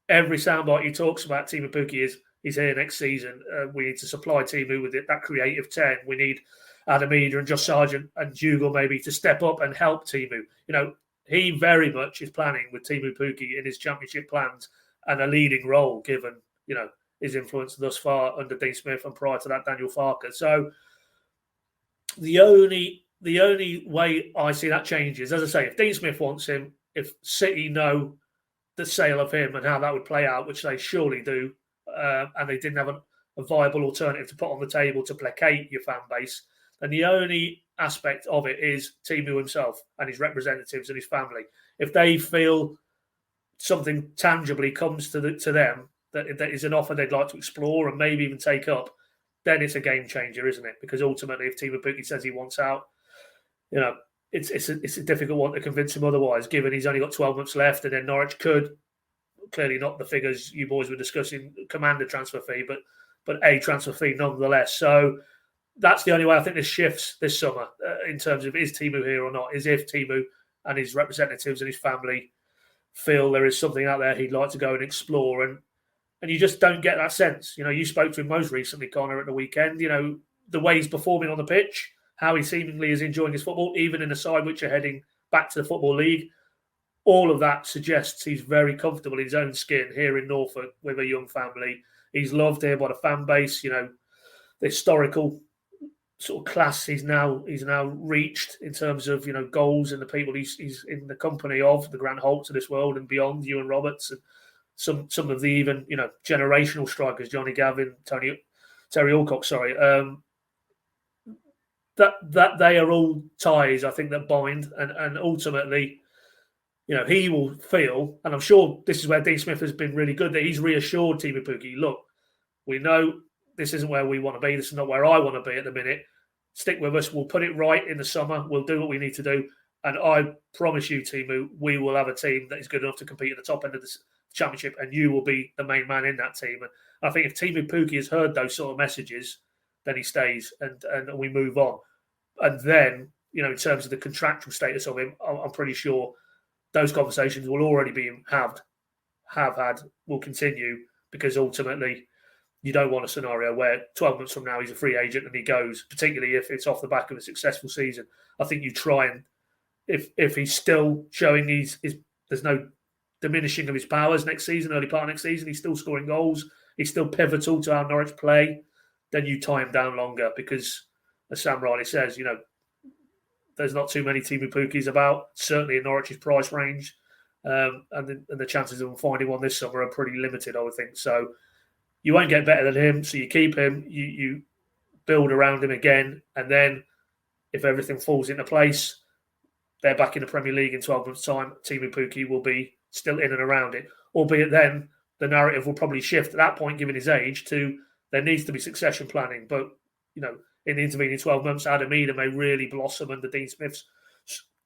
Every soundbite he talks about Teemu Pukki is he's here next season. We need to supply Teemu with that creative 10. We need Adam Eder and Josh Sargent and Dougal maybe to step up and help Teemu. He very much is planning with Teemu Pukki in his Championship plans and a leading role, given his influence thus far under Dean Smith and prior to that Daniel Farke. So the only way I see that changes, as I say, if Dean Smith wants him, if City know the sale of him and how that would play out, which they surely do, and they didn't have a viable alternative to put on the table to placate your fan base, then the only aspect of it is Teemu himself and his representatives and his family. If they feel something tangibly comes to them that is an offer they'd like to explore and maybe even take up, then it's a game changer, isn't it? Because ultimately, if Teemu Pukki says he wants out, it's a difficult one to convince him otherwise, given he's only got 12 months left, and then Norwich could, clearly not the figures you boys were discussing, command a transfer fee, but a transfer fee nonetheless. So that's the only way I think this shifts this summer in terms of, is Teemu here or not, is if Teemu and his representatives and his family feel there is something out there he'd like to go and explore. And you just don't get that sense. You spoke to him most recently, Connor, at the weekend. The way he's performing on the pitch, how he seemingly is enjoying his football, even in a side which are heading back to the Football League. All of that suggests he's very comfortable in his own skin here in Norfolk with a young family. He's loved here by the fan base, the historical sort of class he's now reached in terms of goals and the people he's in the company of, the Grant Holts of this world and beyond, Ewan Roberts and some of the even generational strikers, Johnny Gavin, Terry Alcock, that they are all ties I think that bind, and ultimately he will feel, and I'm sure this is where Dean Smith has been really good, that he's reassured Teemu Pukki, look, we know this isn't where we want to be. This is not where I want to be at the minute. Stick with us. We'll put it right in the summer. We'll do what we need to do. And I promise you, Teemu, we will have a team that is good enough to compete at the top end of the championship, and you will be the main man in that team. And I think if Teemu Pukki has heard those sort of messages, then he stays and we move on. And then, in terms of the contractual status of him, I'm pretty sure those conversations will already be have had, will continue, because ultimately you don't want a scenario where 12 months from now he's a free agent and he goes, particularly if it's off the back of a successful season. I think you try and, if he's still showing there's no diminishing of his powers next season, early part of next season, he's still scoring goals, he's still pivotal to our Norwich play, then you tie him down longer, because, as Sam rightly says, there's not too many Teemu Pukkis about, certainly in Norwich's price range, and the chances of him finding one this summer are pretty limited, I would think. So you won't get better than him, so you keep him, you build around him again, and then if everything falls into place, they're back in the Premier League in 12 months' time. Teemu Pukki will be still in and around it, albeit then the narrative will probably shift at that point, given his age, to there needs to be succession planning. But, in the intervening 12 months, Adam Eder may really blossom under Dean Smith's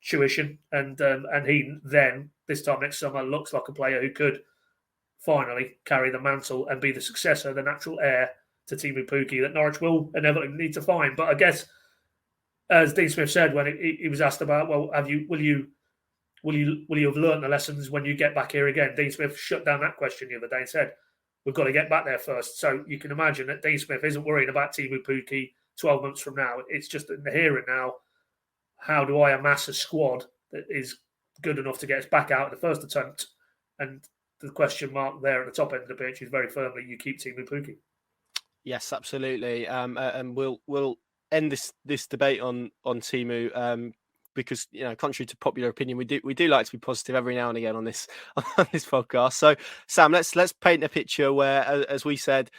tuition, and he then, this time next summer, looks like a player who could finally carry the mantle and be the successor, the natural heir to Teemu Pukki that Norwich will inevitably need to find. But I guess, as Dean Smith said when he was asked about, well, will you have learned the lessons when you get back here again? Dean Smith shut down that question the other day and said, we've got to get back there first. So you can imagine that Dean Smith isn't worrying about Teemu Pukki 12 months from now. It's just in the here and now. How do I amass a squad that is good enough to get us back out at the first attempt? And the question mark there at the top end of the pitch is very firmly, you keep Teemu Pukki. Yes, absolutely. And we'll end this debate on Teemu, because contrary to popular opinion, we do like to be positive every now and again on this podcast. So Sam, let's paint a picture where, as we said,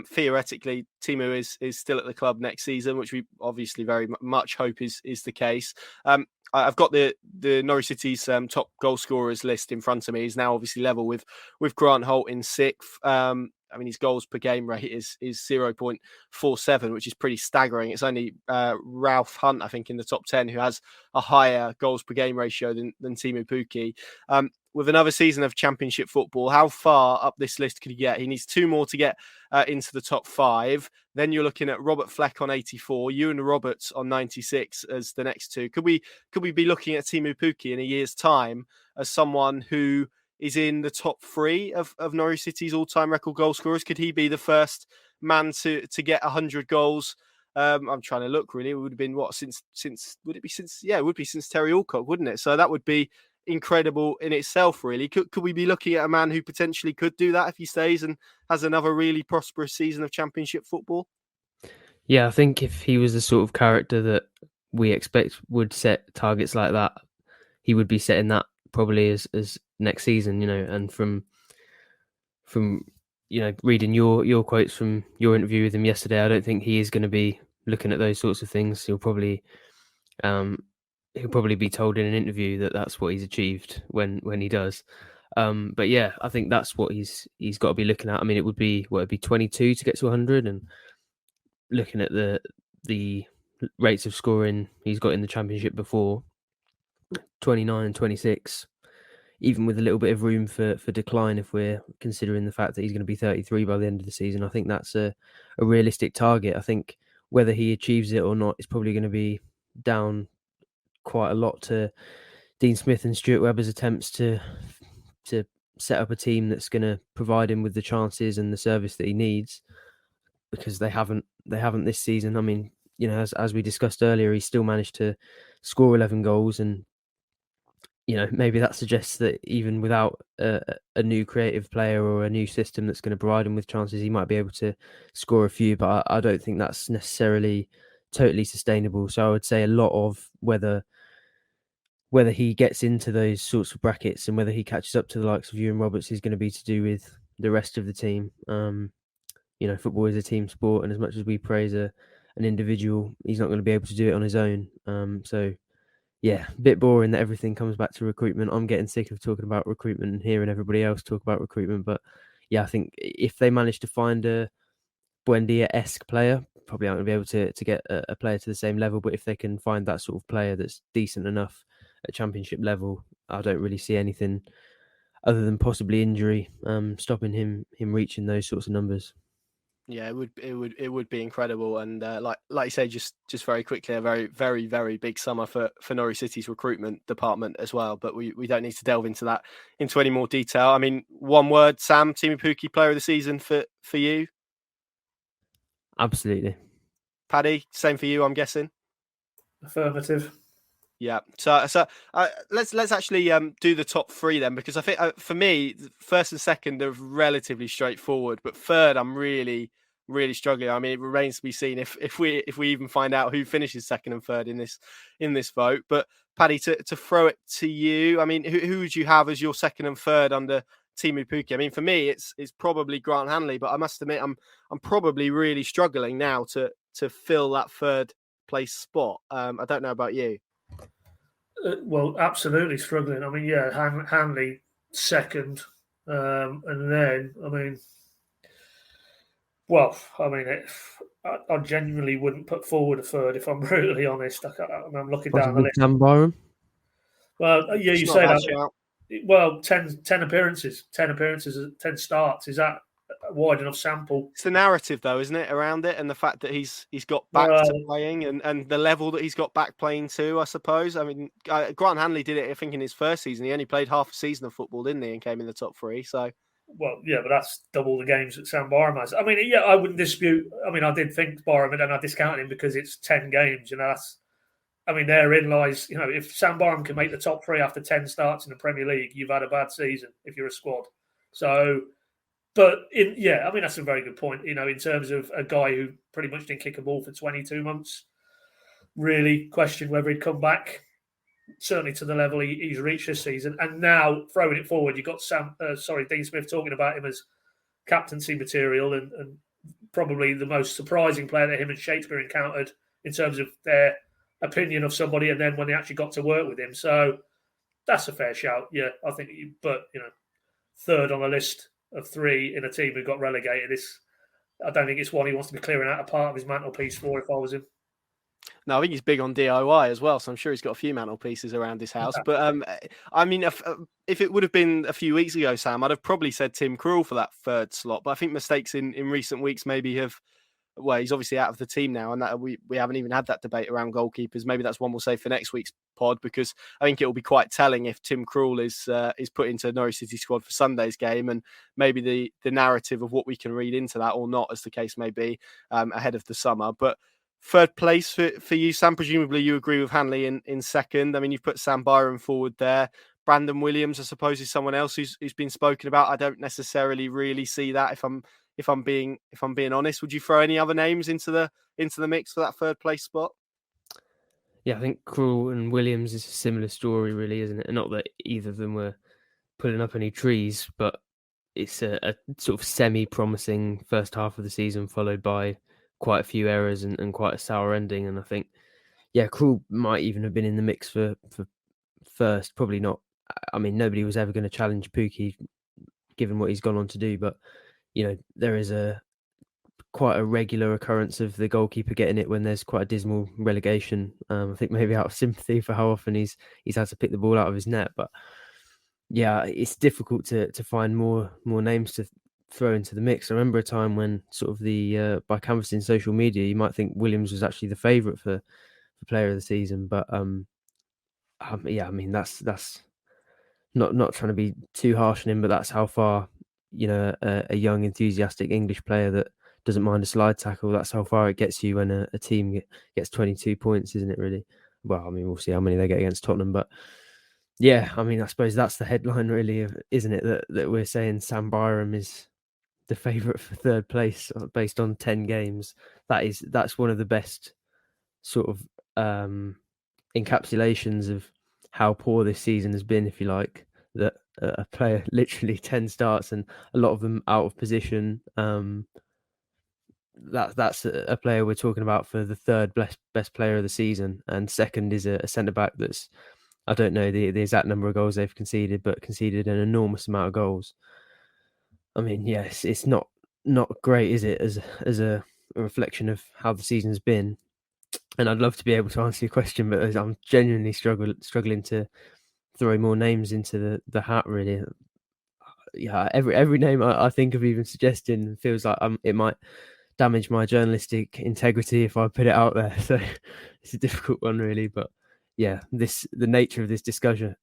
theoretically Teemu is still at the club next season, which we obviously very much hope is the case. I've got the Norwich City's top goal scorers list in front of me. He's now obviously level with Grant Holt in 6th. His goals per game rate is 0.47, which is pretty staggering. It's only Ralph Hunt, I think, in the top 10 who has a higher goals per game ratio than Teemu Pukki. With another season of Championship football, how far up this list could he get? He needs 2 more to get into the top 5. Then you're looking at Robert Fleck on 84, Ewan Roberts on 96 as the next 2. Could we be looking at Teemu Pukki in a year's time as someone who is in the top 3 of Norwich City's all-time record goal scorers? Could he be the first man to get 100 goals? I'm trying to look, really. It would have been since Terry Alcock, wouldn't it? So that would be incredible in itself, really. Could we be looking at a man who potentially could do that if he stays and has another really prosperous season of Championship football? Yeah, I think if he was the sort of character that we expect would set targets like that, he would be setting that probably as next season, and from reading your quotes from your interview with him yesterday, I don't think he is going to be looking at those sorts of things. He'll probably be told in an interview that that's what he's achieved when he does. But yeah, I think that's what he's got to be looking at. It would be 22 to get to 100, and looking at the rates of scoring he's got in the Championship before, 29 and 26, even with a little bit of room for decline if we're considering the fact that he's going to be 33 by the end of the season. I think that's a realistic target. I think whether he achieves it or not is probably going to be down quite a lot to Dean Smith and Stuart Webber's attempts to set up a team that's going to provide him with the chances and the service that he needs, because they haven't this season. As we discussed earlier, he still managed to score 11 goals, and maybe that suggests that even without a new creative player or a new system that's going to provide him with chances, he might be able to score a few. But I don't think that's necessarily totally sustainable. So I would say a lot of whether he gets into those sorts of brackets and whether he catches up to the likes of Ewan Roberts is going to be to do with the rest of the team. Football is a team sport, and as much as we praise an individual, he's not going to be able to do it on his own. So yeah, a bit boring that everything comes back to recruitment. I'm getting sick of talking about recruitment and hearing everybody else talk about recruitment. But yeah, I think if they manage to find a Buendia-esque player, probably aren't going to be able to get a player to the same level. But if they can find that sort of player that's decent enough at championship level, I don't really see anything other than possibly injury stopping him reaching those sorts of numbers. Yeah, it would be incredible, and like you say, just very quickly, a very, very, very big summer for Norwich City's recruitment department as well. But we don't need to delve into any more detail. I mean, one word, Sam, Teemu Pukki, player of the season for you. Absolutely. Paddy, same for you, I'm guessing. Affirmative. Yeah, so let's actually do the top three then, because I think for me, first and second are relatively straightforward, but third I'm really struggling. I mean, it remains to be seen if we even find out who finishes second and third in this vote. But Paddy, to throw it to you, I mean, who would you have as your second and third under Teemu Pukki? I mean, for me, it's probably Grant Hanley, but I must admit I'm probably really struggling now to fill that third place spot. I don't know about you. Well, absolutely struggling. I mean, yeah, Hanley second, and then I genuinely wouldn't put forward a third if I'm brutally honest. I'm looking down the list. Sam Byram? Well, yeah, you say that. Well, 10 appearances, 10 starts. Is that a wide enough sample? It's the narrative, though, isn't it, around it, and the fact that he's got back to playing, and the level that he's got back playing to, I suppose. I mean, Grant Hanley did it, I think, in his first season. He only played half a season of football, didn't he, and came in the top three. So, well, yeah, but that's double the games that Sam Byram has. I mean, yeah, I wouldn't dispute. I mean, I did think Byram, and I discounted him because it's 10 games. Therein lies. If Sam Byram can make the top three after 10 starts in the Premier League, you've had a bad season if you're a squad. So. But that's a very good point. In terms of a guy who pretty much didn't kick a ball for 22 months, really questioned whether he'd come back. Certainly to the level he's reached this season. And now throwing it forward, you've got Dean Smith talking about him as captaincy material and probably the most surprising player that him and Shakespeare encountered in terms of their opinion of somebody, and then when they actually got to work with him. So that's a fair shout. Yeah, I think. But third on the list of three in a team who got relegated. I don't think it's one he wants to be clearing out a part of his mantelpiece for if I was him. No, I think he's big on DIY as well, so I'm sure he's got a few mantelpieces around his house. But I mean, if it would have been a few weeks ago, Sam, I'd have probably said Tim Krul for that third slot. But I think mistakes in recent weeks maybe have. Well, he's obviously out of the team now, and that we haven't even had that debate around goalkeepers. Maybe that's one we'll save for next week's pod, because I think it will be quite telling if Tim Krul is put into Norwich City squad for Sunday's game, and maybe the narrative of what we can read into that or not, as the case may be, ahead of the summer. But third place for you, Sam, presumably you agree with Hanley in second. I mean, you've put Sam Byram forward there. Brandon Williams, I suppose, is someone else who's been spoken about. I don't necessarily really see that if I'm being honest. Would you throw any other names into the mix for that third place spot? Yeah, I think Krul and Williams is a similar story, really, isn't it? And not that either of them were pulling up any trees, but it's a sort of semi-promising first half of the season, followed by quite a few errors and quite a sour ending. And I think, yeah, Krul might even have been in the mix for first. Probably not. I mean, nobody was ever going to challenge Pukki, given what he's gone on to do, but there is quite a regular occurrence of the goalkeeper getting it when there's quite a dismal relegation. I think maybe out of sympathy for how often he's had to pick the ball out of his net. But yeah, it's difficult to find more names to throw into the mix. I remember a time when sort of by canvassing social media, you might think Williams was actually the favourite for player of the season. But yeah, I mean that's not trying to be too harsh on him, but that's how far a young, enthusiastic English player that doesn't mind a slide tackle, that's how far it gets you when a team gets 22 points, isn't it, really? Well, I mean, we'll see how many they get against Tottenham, but yeah, I mean, I suppose that's the headline, really, isn't it, that we're saying Sam Byram is the favourite for third place based on 10 games. That's one of the best sort of encapsulations of how poor this season has been, if you like. That a player literally 10 starts and a lot of them out of position. That's a player we're talking about for the third best player of the season, and second is a centre back that's, I don't know the exact number of goals they've conceded, but conceded an enormous amount of goals. I mean, yes, it's not great, is it, as a reflection of how the season's been? And I'd love to be able to answer your question, but I'm genuinely struggling to throw more names into the hat, really. Yeah, every name I think of even suggesting feels like it might damage my journalistic integrity if I put it out there. So it's a difficult one, really. But yeah, the nature of this discussion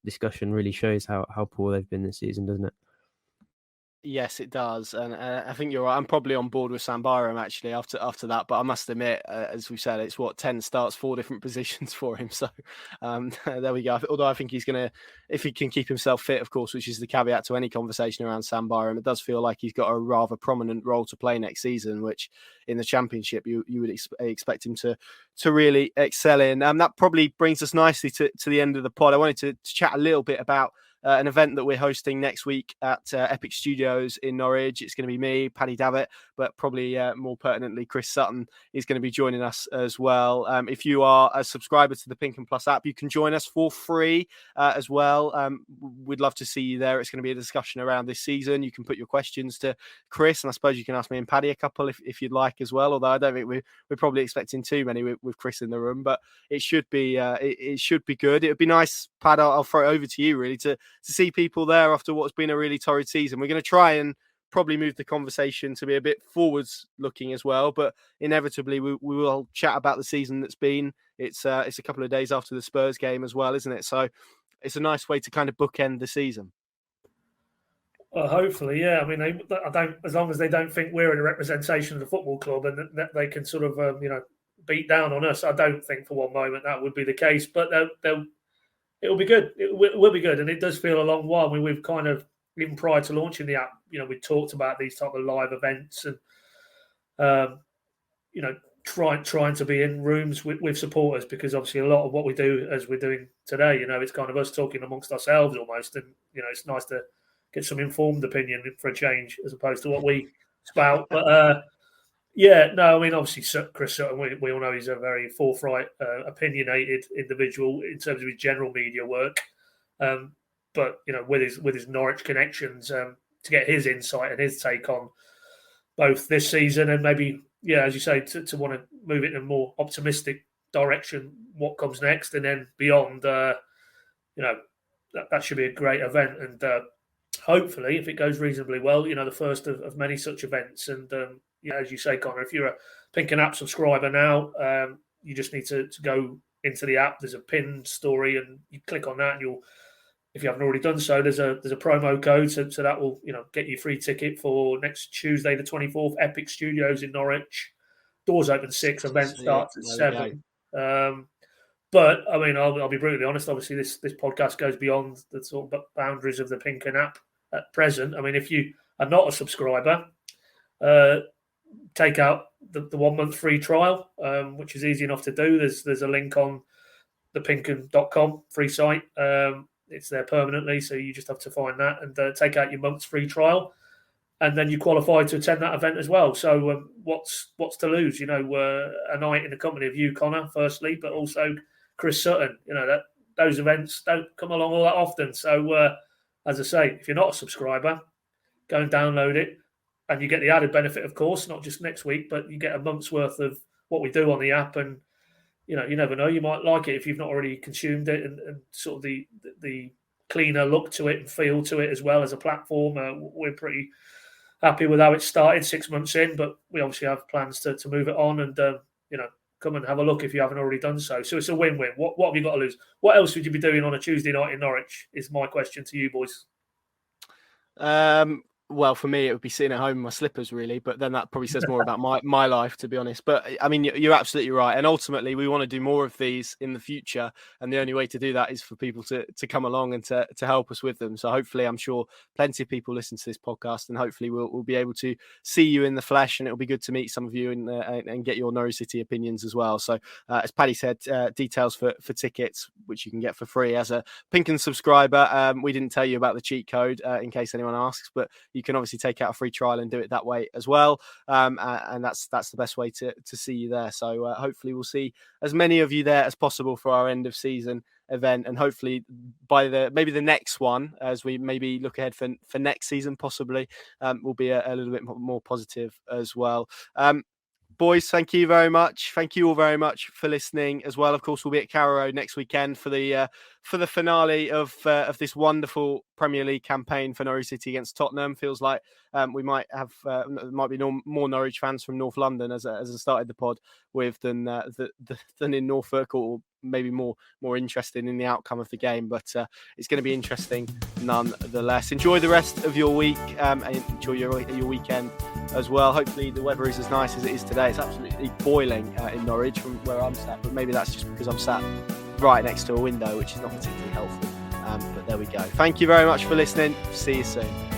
really shows how poor they've been this season, doesn't it? Yes, it does, and I think you're right. I'm probably on board with Sam Byram actually after that, but I must admit, as we said, it's 10 starts, 4 different positions for him. So there we go. Although I think he's gonna, if he can keep himself fit, of course, which is the caveat to any conversation around Sam Byram, it does feel like he's got a rather prominent role to play next season, which in the Championship you would expect him to really excel in. That probably brings us nicely to the end of the pod. I wanted to chat a little bit about an event that we're hosting next week at Epic Studios in Norwich. It's going to be me, Paddy, Davitt, but probably more pertinently, Chris Sutton is going to be joining us as well. If you are a subscriber to the PinkUn Plus app, you can join us for free as well. We'd love to see you there. It's going to be a discussion around this season. You can put your questions to Chris, and I suppose you can ask me and Paddy a couple if you'd like as well, although I don't think we're probably expecting too many with Chris in the room, but it should be it should be good. It would be nice, Pad, I'll throw it over to you really to see people there after what's been a really torrid season. We're going to try and probably move the conversation to be a bit forwards looking as well, but inevitably we will chat about the season that's been. It's a couple of days after the Spurs game as well, isn't it? So it's a nice way to kind of bookend the season. Well, hopefully, yeah. I mean, I don't, as long as they don't think we're a representation of the football club and that they can sort of beat down on us, I don't think for one moment that would be the case. But it'll be good. It will be good, and it does feel a long while. I mean, we've kind of, even prior to launching the app, we talked about these type of live events and trying to be in rooms with supporters, because obviously a lot of what we do, as we're doing today, it's kind of us talking amongst ourselves almost, and it's nice to get some informed opinion for a change as opposed to what we spout. But obviously Chris Sutton, we all know he's a very forthright, opinionated individual in terms of his general media work. But with his Norwich connections, to get his insight and his take on both this season and maybe, as you say, to want to move it in a more optimistic direction, what comes next and then beyond, that should be a great event. And hopefully, if it goes reasonably well, the first of many such events. And as you say, Connor, if you're a PinkUn app subscriber now, you just need to go into the app. There's a pinned story, and you click on that, and you'll, if you haven't already done so, there's a promo code, so that will get you a free ticket for next Tuesday, the 24th, Epic Studios in Norwich. Doors open 6, event starts at 7. But I mean, I'll be brutally honest. Obviously, this podcast goes beyond the sort of boundaries of the PinkUn app at present. I mean, if you are not a subscriber, take out the 1 month free trial, which is easy enough to do. There's a link on the pinkun.com free site. It's there permanently, so you just have to find that and take out your month's free trial, and then you qualify to attend that event as well. So what's to lose? A night in the company of you, Connor, firstly, but also Chris Sutton. That those events don't come along all that often. So as I say, if you're not a subscriber, go and download it, and you get the added benefit, of course, not just next week, but you get a month's worth of what we do on the app. And you never know, you might like it if you've not already consumed it, and sort of the cleaner look to it and feel to it as well as a platform. We're pretty happy with how it started 6 months in, but we obviously have plans to move it on and come and have a look if you haven't already done so. So it's a win-win. What have you got to lose? What else would you be doing on a Tuesday night in Norwich is my question to you boys. Well, for me, it would be sitting at home in my slippers, really. But then that probably says more about my life, to be honest. But I mean, you're absolutely right. And ultimately, we want to do more of these in the future. And the only way to do that is for people to come along and to help us with them. So hopefully, I'm sure plenty of people listen to this podcast, and hopefully we'll be able to see you in the flesh. And it'll be good to meet some of you and get your Norwich City opinions as well. So as Paddy said, details for tickets, which you can get for free as a PinkUn subscriber. We didn't tell you about the cheat code in case anyone asks, but you can obviously take out a free trial and do it that way as well. And that's the best way to see you there. So hopefully we'll see as many of you there as possible for our end of season event, and hopefully by maybe the next one, as we maybe look ahead for next season, possibly will be a little bit more positive as well. Boys, thank you very much. Thank you all very much for listening as well. Of course, we'll be at Carrow Road next weekend for the finale of this wonderful Premier League campaign for Norwich City against Tottenham. Feels like we might have might be more Norwich fans from North London as I started the pod with than in Norfolk, or maybe more interested in the outcome of the game. But it's going to be interesting nonetheless. Enjoy the rest of your week and enjoy your weekend as well. Hopefully the weather is as nice as it is today. It's absolutely boiling in Norwich from where I'm sat, but maybe that's just because I'm sat right next to a window, which is not particularly helpful. But there we go. Thank you very much for listening. See you soon.